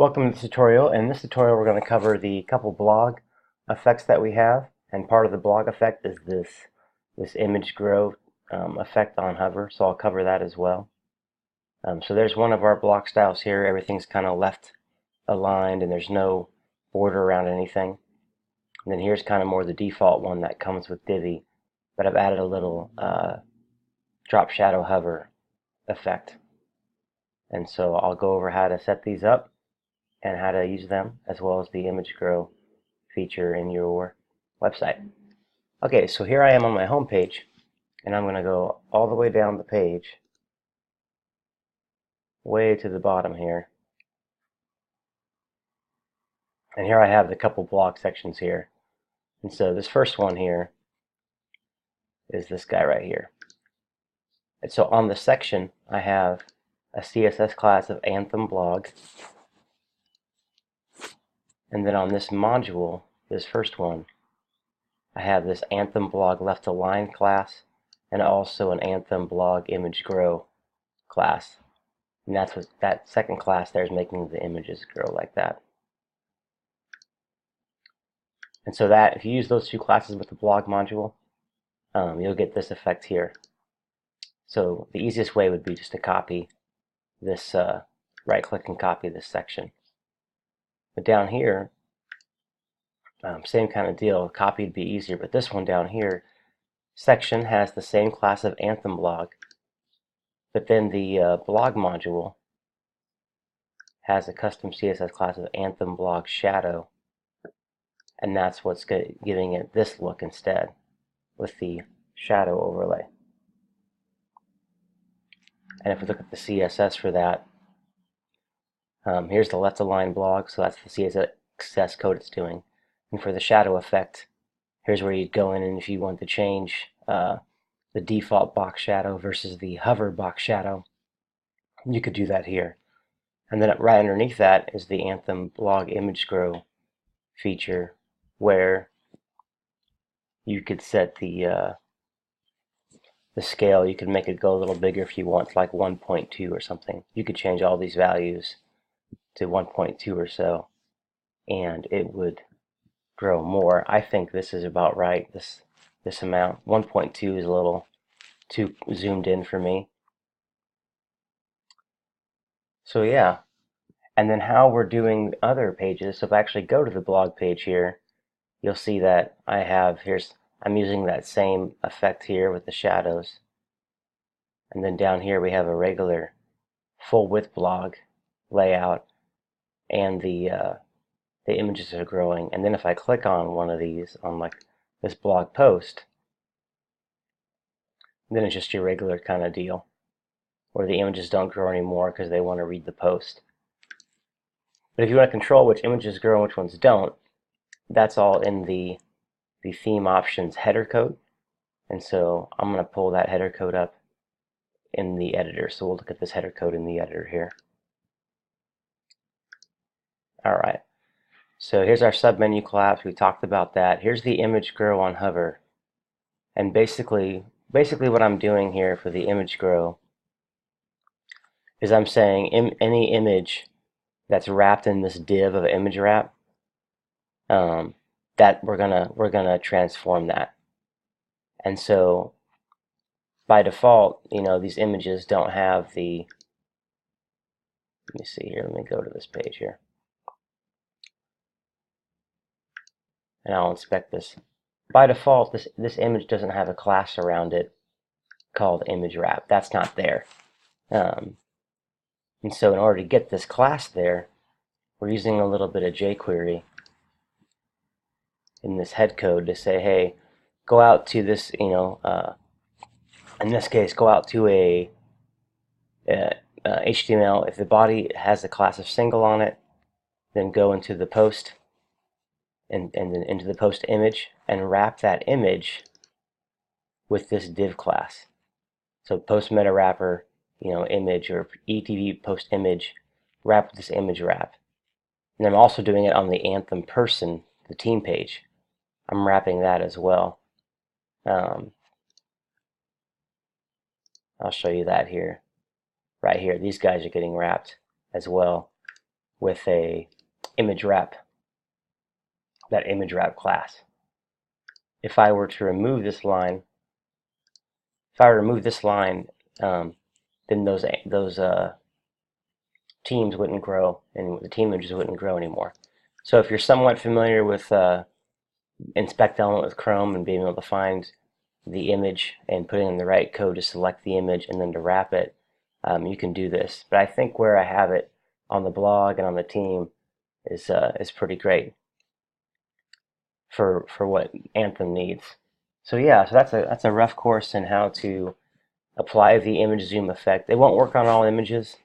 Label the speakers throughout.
Speaker 1: Welcome to the tutorial. In this tutorial we're going to cover the couple blog effects that we have, and part of the blog effect is this image grow effect on hover, so I'll cover that as well. So there's one of our block styles here. Everything's kind of left aligned and there's no border around anything. And then here's kind of more the default one that comes with Divi, but I've added a little drop shadow hover effect. And so I'll go over how to set these up and how to use them, as well as the image grow feature in your website. Okay, so here I am on my home page, and I'm going to go all the way down the page, way to the bottom here. And here I have the couple blog sections here. And so this first one here is this guy right here. And so on the section, I have a CSS class of Anthem blog. And then on this module, this first one, I have this Anthem blog left align class and also an Anthem blog image grow class. And that's what that second class there is, making the images grow like that. And so that if you use those two classes with the blog module, you'll get this effect here. So the easiest way would be just to copy this, right click and copy this section. But down here, same kind of deal. Copy would be easier, but this one down here, section has the same class of Anthem blog, but then the blog module has a custom CSS class of Anthem blog shadow, and that's what's giving it this look instead, with the shadow overlay. And if we look at the CSS for that, here's the left align blog, so that's the CSS code it's doing. And for the shadow effect, here's where you'd go in, and if you want to change the default box shadow versus the hover box shadow, you could do that here. And then right underneath that is the Anthem blog image grow feature, where you could set the scale. You could make it go a little bigger if you want, like 1.2 or something. You could change all these values to 1.2 or so, and it would grow more. I think this is about right, this amount. 1.2 is a little too zoomed in for me. So yeah, and then how we're doing other pages. So if I actually go to the blog page here, you'll see that I'm using that same effect here with the shadows. And then down here we have a regular full width blog layout, and the images are growing. And then if I click on one of these, on like this blog post, then it's just your regular kind of deal, where the images don't grow anymore because they want to read the post. But if you want to control which images grow and which ones don't, that's all in the theme options header code. And so I'm going to pull that header code up in the editor. So we'll look at this header code in the editor here. Alright, so here's our submenu collapse. We talked about that. Here's the image grow on hover. And basically what I'm doing here for the image grow is I'm saying any image that's wrapped in this div of image wrap, that we're gonna transform that. And so by default, these images don't have the, let me see here, let me go to this page here, and I'll inspect this. By default, this image doesn't have a class around it called image wrap. That's not there. And so in order to get this class there, we're using a little bit of jQuery in this head code to say, hey, go out to this, in this case, go out to a HTML. If the body has a class of single on it, then go into the post and then into the post image and wrap that image with this div class. So post meta wrapper, image, or ETV post image, wrap with this image wrap. And I'm also doing it on the Anthem person, the team page. I'm wrapping that as well. I'll show you that here. Right here, these guys are getting wrapped as well with a image wrap, that image wrap class. If I were to remove this line, then those teams wouldn't grow, and the team images wouldn't grow anymore. So if you're somewhat familiar with Inspect Element with Chrome and being able to find the image and putting in the right code to select the image and then to wrap it, you can do this. But I think where I have it on the blog and on the team is pretty great for what Anthem needs. So yeah, so that's a rough course in how to apply the image zoom effect. It won't work on all images,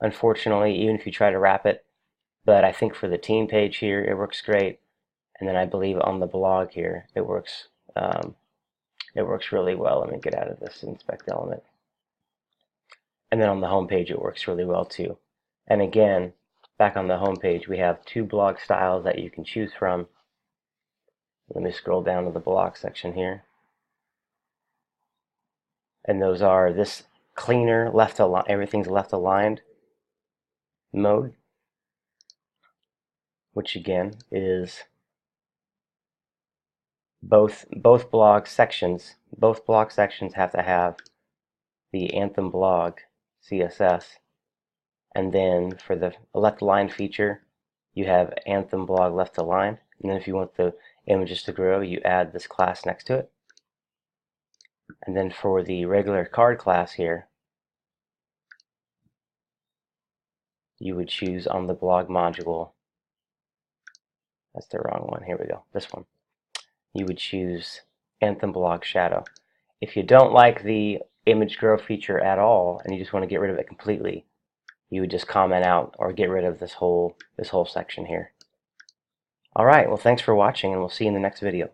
Speaker 1: unfortunately, even if you try to wrap it. But I think for the team page here, it works great. And then I believe on the blog here, it works really well. Let me get out of this Inspect Element. And then on the home page, it works really well too. And again, back on the home page, we have 2 blog styles that you can choose from. Let me scroll down to the blog section here. And those are this cleaner, everything's left aligned mode, which again is both blog sections have to have the Anthem blog CSS, and then for the left align feature you have Anthem blog left align, and then if you want the images to grow, you add this class next to it. And then for the regular card class here, you would choose on the blog module, that's the wrong one, here we go, this one, you would choose Anthem blog shadow. If you don't like the image grow feature at all and you just want to get rid of it completely, you would just comment out or get rid of this whole section here. Alright, well thanks for watching, and we'll see you in the next video.